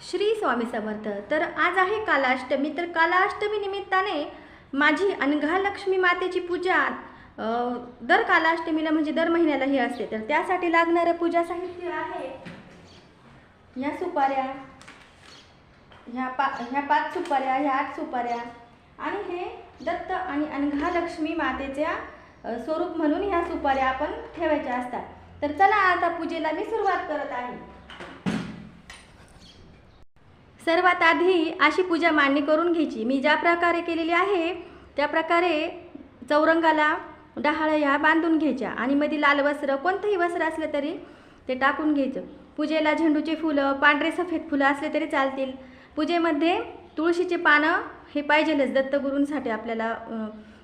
श्री स्वामी समर्थ। तर आज आहे कालाष्टमी। तर कालाष्टमी निमित्ताने माझी अनघालक्ष्मी मातेची पूजा दर कालाष्टमीला म्हणजे दर महिन्याला ही असते। तर त्यासाठी लागणारं पूजा साहित्य आहे ह्या सुपाऱ्या, ह्या 5 सुपाऱ्या, ह्या 8 सुपाऱ्या आणि हे दत्त आणि अनघालक्ष्मी मातेच्या स्वरूप म्हणून ह्या सुपाऱ्या आपण ठेवायच्या असतात। तर चला आता पूजेला मी सुरुवात करत आहे। सर्वात आधी अशी पूजा मांडणी करून घ्यायची। मी ज्या प्रकारे केलेली आहे त्या प्रकारे चौरंगाला डहाळ्या ह्या बांधून घ्यायच्या आणि मध्ये लाल वस्त्र, कोणतंही वस्त्र असलं तरी ते टाकून घ्यायचं। पूजेला झेंडूचे फुलं, पांढरे सफेद फुलं असले तरी चालतील। पूजेमध्ये तुळशीचे पानं हे पाहिजेलच दत्तगुरूंसाठी आपल्याला।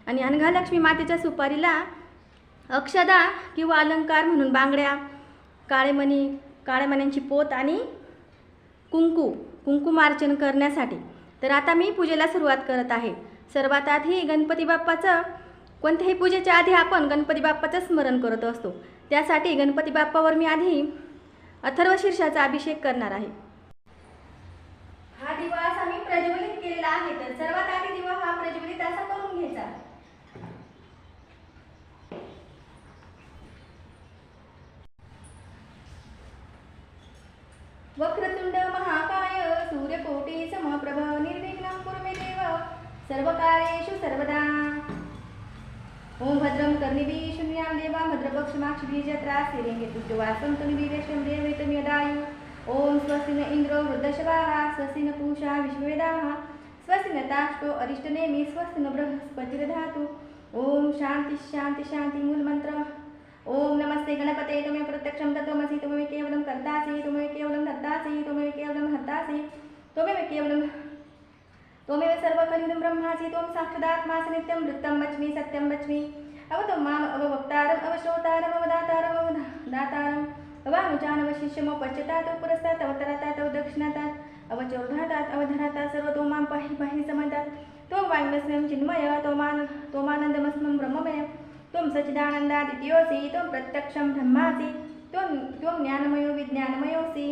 आणि अनघालक्ष्मी मातेच्या सुपारीला अक्षदा किंवा अलंकार म्हणून बांगड्या, काळे मणी, काळ्या मण्यांची पोत आणि कुंकुमार्चन करण्यासाठी। तर आता मी पूजेला सुरुवात करत आहे। सर्वात आधी गणपती बाप्पाचं, कोणत्याही पूजेच्या आधी आपण गणपती बाप्पाचं स्मरण करत असतो। त्यासाठी गणपती बाप्पावर मी आधी अथर्व शीर्षाचा अभिषेक करणार आहे। हा दिवा असा मी प्रज्वलित केलेला आहे। तर सर्वात आधी दिवा हा प्रज्वलित असा करून घ्यायचा। वक्रतुंड महाकाय सूर्यकोटि समप्रभ निर्विघ्नं कुरु मे देव सर्वकार्येषु सर्वदा। ओम भद्रं कर्णिभिः शृणुयाम देवा भद्रपक्षमाक्षभिर्यजत्रा स्थिरैर्येतुष्टवासं तनुभिर्यशं देवैतं यदायु। ओम स्वस्ति न इन्द्रो वृद्धश्रवाः स्वस्ति न पूषा विश्ववेदाः स्वस्ति न ताक्ष्यो अरिष्टनेमिः स्वस्ति न बृहस्पतिर्दधातु। ओम शांति शांति शांति मूल मंत्र। ओम नमस्ते गणपते त्वमेव प्रत्यक्षं तत्त्वमसि त्वमेव केवलं कर्तासि त्वमेव केवलं धर्तासि त्वमेव केवलं हर्तासि त्वमेव सर्वकलिदं ब्रह्मासि त्वं साक्षादात्मासि नित्यं वृत्तं वच्मि सत्यं वच्मि। अवतं माम् अववक्तारम् अवश्रोतारम् अवदातारम् अवदातारम् अवानुजानवशिष्यमोपश्चातात् पुरस्तात् अवतरतात् अवदक्षिणातात् अवचोर्धातात् अवधरातात् सर्वतो मां पाहि पाहि समन्तात्। त्वं वाङ्मस्म्यं चिन्मय त्वमानन्दमस्मं ब्रह्ममय त्वं सच्चिदानन्दादित्योऽसि त्वं प्रत्यक्षं ब्रह्मासि त्वं ज्ञानमयो विज्ञानमयोऽसि।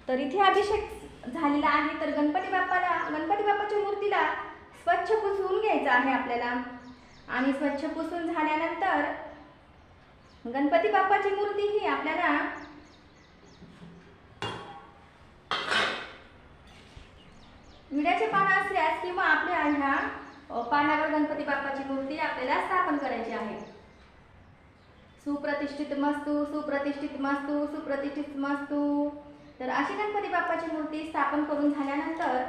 तर इथे अभिषेक झालेला आहे। तर गणपती बाप्पाच्या मूर्तीला स्वच्छ पुसून घ्यायचं आहे आपल्याला। आणि स्वच्छ पुसून झाल्यानंतर गणपती बाप्पाची मूर्ती ही आपल्याला विड्याचे पानं असल्यास किंवा आपल्या ह्या पानावर गणपती बाप्पाची मूर्ती आपल्याला स्थापन करायची आहे। सुप्रतिष्ठित मस्तु सुप्रतिष्ठित मस्तु सुप्रतिष्ठित मस्तु। तर अशी गणपती बाप्पाची मूर्ती स्थापन करून झाल्यानंतर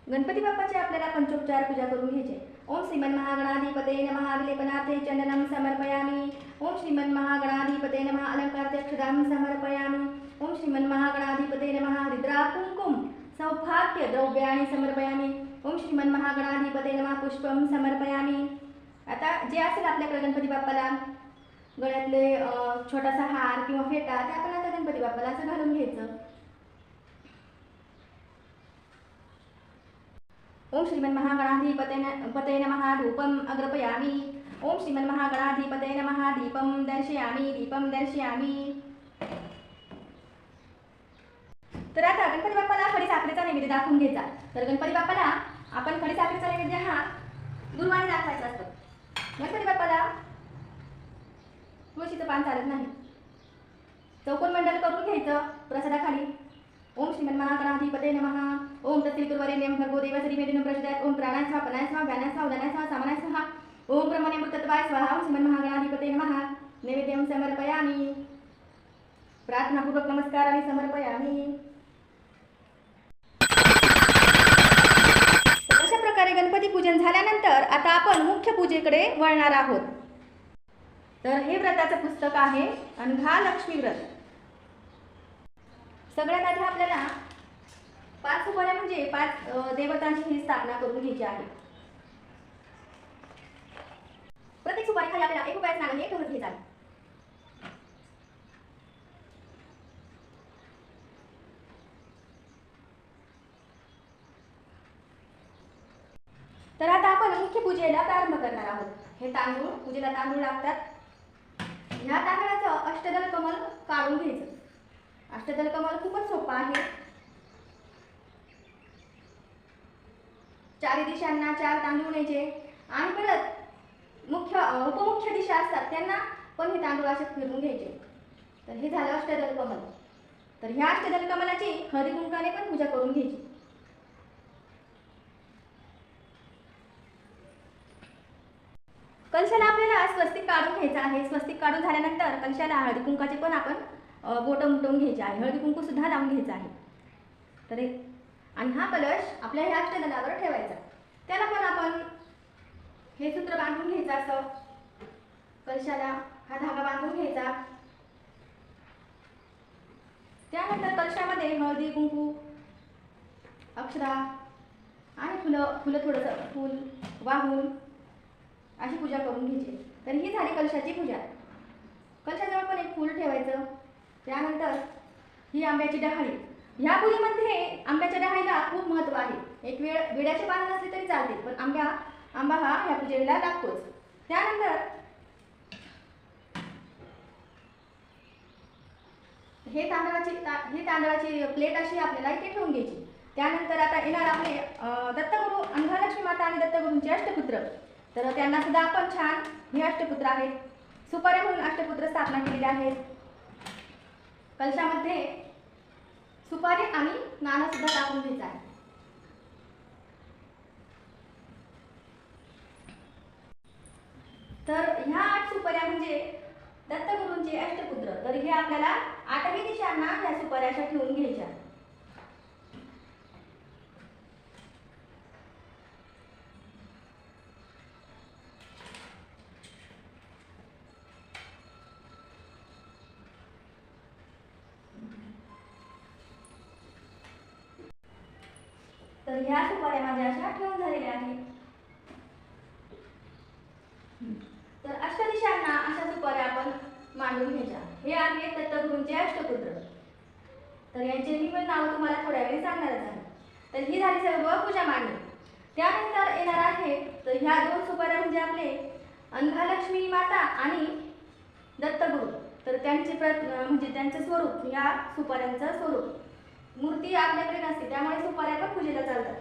गणपती बाप्पाची आपल्याला पंचोपचार पूजा करून घ्यायचे। ओम श्रीमन्महागणाधिपतये नमः विलेपनार्थे चंदनं समर्पयामि। ओम श्रीमन्महागणाधिपतये नमः अलंकार्थे अक्षदां समर्पयामि। ओम श्रीमन्महागणाधिपतये नमः हरिद्रा कुंकुम सौभाग्य द्रव्याणि समर्पयामि। ओम श्रीमन्महागणाधिपतये नमः पुष्पं समर्पयामि। आता जे असेल आपल्याकडे गणपती बाप्पाला गळ्यातले छोटासा हार किंवा फेटा ते आपण आता गणपती बाप्पाला असं घालून घ्यायचं। ओम श्रीमन्महागणाधिपतये नमः धूपम् अग्रपयामि। ओम श्रीमन्महागणाधिपतये नमः दीपं दर्शयामि। तर आता गणपती बाप्पाला खडीसाखरेचा नैवेद्य दाखवून घ्यायचा। तर गणपती बाप्पाला आपण खडीसाखरेचा नैवेद्य हा दुर्वाने दाखवायचा असतो। गणपती बाप्पाला तुळशीचं पान चालत नाही। चौकोन मंडल करून घ्यायचं प्रसादाखाली। ओम श्रीमन्महागणाधिपतये नमः। ओम तत्सवितुर्वरेण्यं भर्गो देवस्य धीमहि प्रचोदयात्। ओम प्राणाय स्वाहा प्राणाय स्वाहा व्यानाय स्वाहा उदानाय स्वाहा समानाय स्वाहा। ओम ब्रह्मण्यमृतत्वाय स्वाहा। ओम श्रीमन्महागणाधिपतये नमः। नैवेद्यं समर्पयामि। प्रार्थनापूर्वक नमस्काराने समर्पयामि। अशा प्रकारे गणपती पूजन झाल्यानंतर आता आपण मुख्य पूजेकडे वळणार आहोत। तर हे व्रताचं पुस्तक आहे अनघालक्ष्मी व्रत। सगळ्यात आधी आपल्याला 5 सुपाऱ्या म्हणजे 5 देवतांची ही स्थापना करून घ्यायची आहे। प्रत्येक सुपारी खाली आपल्याला 1 रुपयाचं नाणं हे ठेवून घ्यायचं। तर आता आपण मुख्य पूजेला प्रारंभ करणार आहोत। हे तांदूळ पूजेला तांदूळ लागतात। ह्या तांदळाचं अष्टदल काढून घ्यायचं। अष्टदल कमल खूपच सोपं आहे। चारी दिशांना 4 तांदूळ न्यायचे आणि परत उपमुख्य दिशा असतात त्यांना पण हे तांदूळ असे फिरवून घ्यायचे। तर हे झालं अष्टदल कमल। तर ह्या अष्टदल कमलाची हळदी कुंकाने पण पूजा करून घ्यायची। कलशाला आपल्याला स्वस्तिक काढून घ्यायचं आहे। स्वस्तिक काढून झाल्यानंतर कलशाला हळदी कुंकाचे पण आपण बोटं मुटवून घ्यायचे आहे। हळदी कुंकू सुद्धा लावून घ्यायचं आहे। तर आणि हा कलश आपल्या ह्या अष्टदलावर ठेवायचा। त्याला पण आपण हे सूत्र बांधून घ्यायचं असं, कलशाला हा धागा बांधून घ्यायचा। त्यानंतर कलशामध्ये हळदी कुंकू, अक्षरा आणि फुलं थोडंसं फूल वाहून अशी पूजा करून घ्यायची। तर ही झाली कलशाची पूजा। कलशाजवळ पण एक फूल ठेवायचं। त्यानंतर ही आंब्याची डहाळी। ह्या पूजेमध्ये आंब्याच्या डहाळीला खूप महत्त्व आहे। एक वेळ विड्याची पानं नसली तरी चालते, पण आंबा हा ह्या पूजेला लागतोच। त्यानंतर हे तांदळाची प्लेट अशी आपल्याला इथे ठेवून घ्यायची। त्यानंतर आता येणार आपले दत्तगुरु, अंधालक्ष्मी माता आणि दत्तगुरूंचे अष्टपुत्र। तर त्यांना सुद्धा आपण छान हे अष्टपुत्र आहेत, सुपाऱ्या म्हणून अष्टपुत्र स्थापना केलेले आहेत। कलशामध्ये सुपारी आणि नाणं सुद्धा टाकून घ्यायचं आहे। तर ह्या 8 सुपाऱ्या म्हणजे दत्तगुरूंचे अष्टपुत्र। तर हे आपल्याला 8ही दिशांना ह्या सुपाऱ्या अशा ठेवून घ्यायच्या। तर ह्या सुपाऱ्या माझ्या अशा ठेवून झालेल्या आहेत। तर अष्टदिशांना अशा सुपाऱ्या आपण मांडून घ्यायच्या। हे आहेत दत्तगुरूंचे अष्टपुत्र। तर यांचे मी पण नाव तुम्हाला थोड्या वेळी सांगणारच आहे। तर ही झाली सर्व पूजा मांडणी। त्यानंतर येणार आहे तर ह्या 2 सुपाऱ्या म्हणजे आपले अंधालक्ष्मी माता आणि दत्तगुरू। तर त्यांचे म्हणजे त्यांचं स्वरूप, या सुपाऱ्यांचं स्वरूप मूर्ती आपल्याकडे नसते, त्यामुळे सुपाऱ्या पण पूजेला चालतात।